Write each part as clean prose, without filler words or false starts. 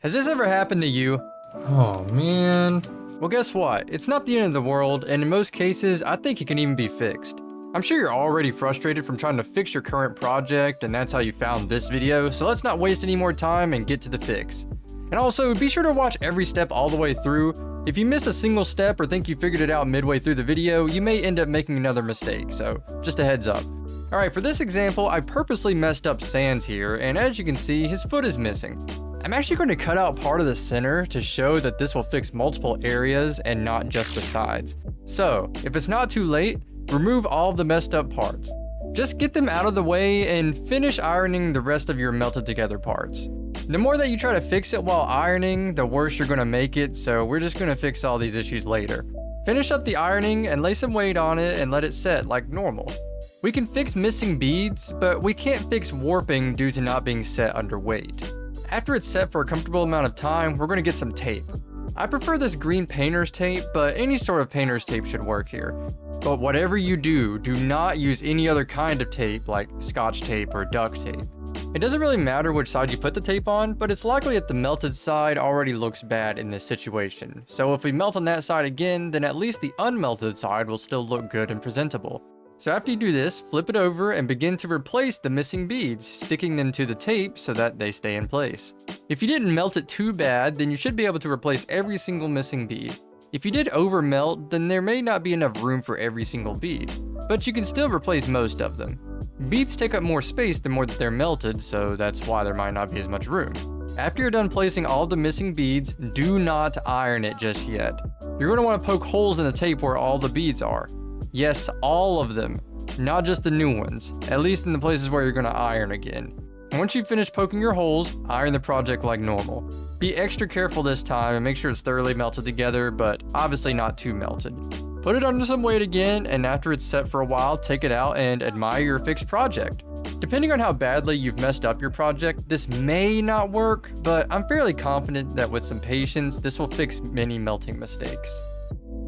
Has this ever happened to you? Oh man. Well, guess what? It's not the end of the world, and in most cases, I think it can even be fixed. I'm sure you're already frustrated from trying to fix your current project, and that's how you found this video, so let's not waste any more time and get to the fix. And also, be sure to watch every step all the way through. If you miss a single step or think you figured it out midway through the video, you may end up making another mistake, so just a heads up. Alright, for this example, I purposely messed up Sans here, and as you can see, his foot is missing. I'm actually going to cut out part of the center to show that this will fix multiple areas and not just the sides. So, if it's not too late, remove all of the messed up parts. Just get them out of the way and finish ironing the rest of your melted together parts. The more that you try to fix it while ironing, the worse you're going to make it, so we're just going to fix all these issues later. Finish up the ironing and lay some weight on it and let it set like normal. We can fix missing beads, but we can't fix warping due to not being set under weight. After it's set for a comfortable amount of time, we're going to get some tape. I prefer this green painter's tape, but any sort of painter's tape should work here. But whatever you do, do not use any other kind of tape like Scotch tape or duct tape. It doesn't really matter which side you put the tape on, but it's likely that the melted side already looks bad in this situation. So if we melt on that side again, then at least the unmelted side will still look good and presentable. So after you do this, flip it over and begin to replace the missing beads, sticking them to the tape so that they stay in place. If you didn't melt it too bad, then you should be able to replace every single missing bead. If you did over melt, then there may not be enough room for every single bead, but you can still replace most of them. Beads take up more space the more that they're melted, so that's why there might not be as much room. After you're done placing all the missing beads, do not iron it just yet. You're going to want to poke holes in the tape where all the beads are. Yes, all of them, not just the new ones, at least in the places where you're going to iron again. Once you finish poking your holes, iron the project like normal. Be extra careful this time and make sure it's thoroughly melted together, but obviously not too melted. Put it under some weight again, and after it's set for a while, take it out and admire your fixed project. Depending on how badly you've messed up your project, this may not work, but I'm fairly confident that with some patience, this will fix many melting mistakes.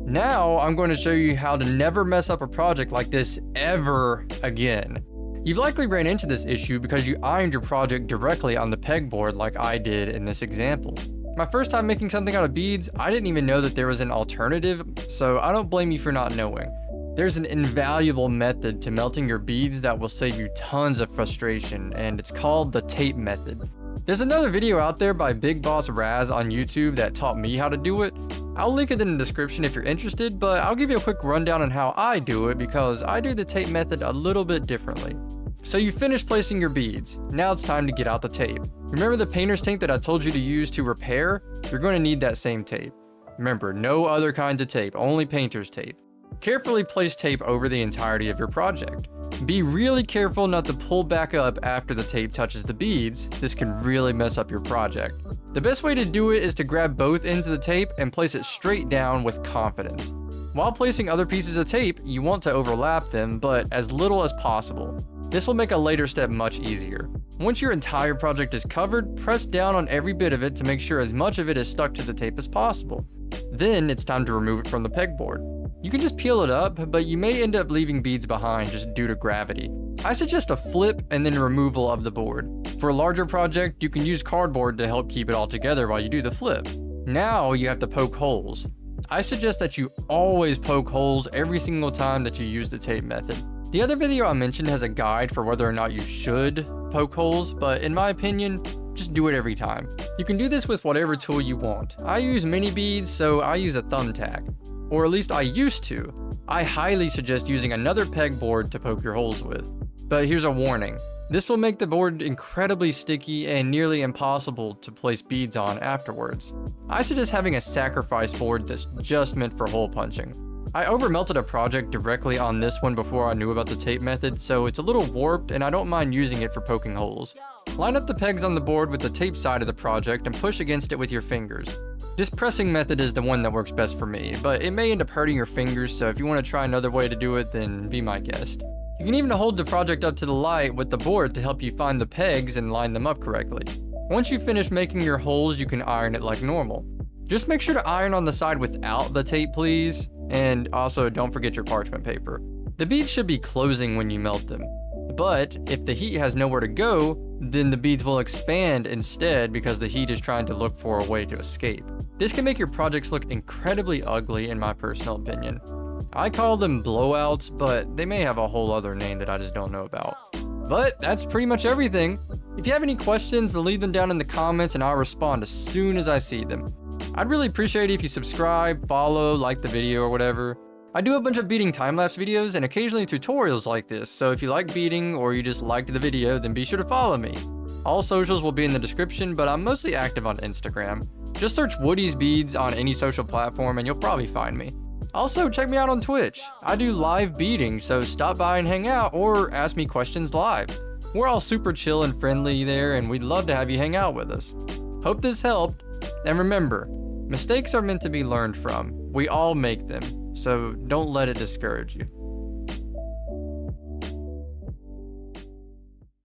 Now, I'm going to show you how to never mess up a project like this ever again. You've likely ran into this issue because you ironed your project directly on the pegboard like I did in this example. My first time making something out of beads, I didn't even know that there was an alternative, so I don't blame you for not knowing. There's an invaluable method to melting your beads that will save you tons of frustration, and it's called the tape method. There's another video out there by Big Boss Raz on YouTube that taught me how to do it. I'll link it in the description if you're interested, but I'll give you a quick rundown on how I do it because I do the tape method a little bit differently. So you finished placing your beads. Now it's time to get out the tape. Remember the painter's tape that I told you to use to repair? You're going to need that same tape. Remember, no other kinds of tape, only painter's tape. Carefully place tape over the entirety of your project. Be really careful not to pull back up after the tape touches the beads. This can really mess up your project. The best way to do it is to grab both ends of the tape and place it straight down with confidence. While placing other pieces of tape, you want to overlap them, but as little as possible. This will make a later step much easier. Once your entire project is covered, press down on every bit of it to make sure as much of it is stuck to the tape as possible. Then it's time to remove it from the pegboard. You can just peel it up, but you may end up leaving beads behind just due to gravity. I suggest a flip and then removal of the board. For a larger project, you can use cardboard to help keep it all together while you do the flip. Now you have to poke holes. I suggest that you always poke holes every single time that you use the tape method. The other video I mentioned has a guide for whether or not you should poke holes, but in my opinion, just do it every time. You can do this with whatever tool you want. I use mini beads, so I use a thumbtack. Or at least I used to. I highly suggest using another pegboard to poke your holes with. But here's a warning. This will make the board incredibly sticky and nearly impossible to place beads on afterwards. I suggest having a sacrifice board that's just meant for hole punching. I overmelted a project directly on this one before I knew about the tape method, so it's a little warped and I don't mind using it for poking holes. Line up the pegs on the board with the tape side of the project and push against it with your fingers. This pressing method is the one that works best for me, but it may end up hurting your fingers, so if you want to try another way to do it, then be my guest. You can even hold the project up to the light with the board to help you find the pegs and line them up correctly. Once you finish making your holes, you can iron it like normal. Just make sure to iron on the side without the tape, please. And also, don't forget your parchment paper. The beads should be closing when you melt them. But if the heat has nowhere to go, then the beads will expand instead because the heat is trying to look for a way to escape. This can make your projects look incredibly ugly in my personal opinion. I call them blowouts, but they may have a whole other name that I just don't know about. But that's pretty much everything. If you have any questions, leave them down in the comments and I'll respond as soon as I see them. I'd really appreciate it if you subscribe, follow, like the video or whatever. I do a bunch of beading time-lapse videos and occasionally tutorials like this, so if you like beading or you just liked the video, then be sure to follow me. All socials will be in the description, but I'm mostly active on Instagram. Just search Woody's Beads on any social platform and you'll probably find me. Also, check me out on Twitch. I do live beading, so stop by and hang out or ask me questions live. We're all super chill and friendly there, and we'd love to have you hang out with us. Hope this helped, and remember, mistakes are meant to be learned from. We all make them, so don't let it discourage you.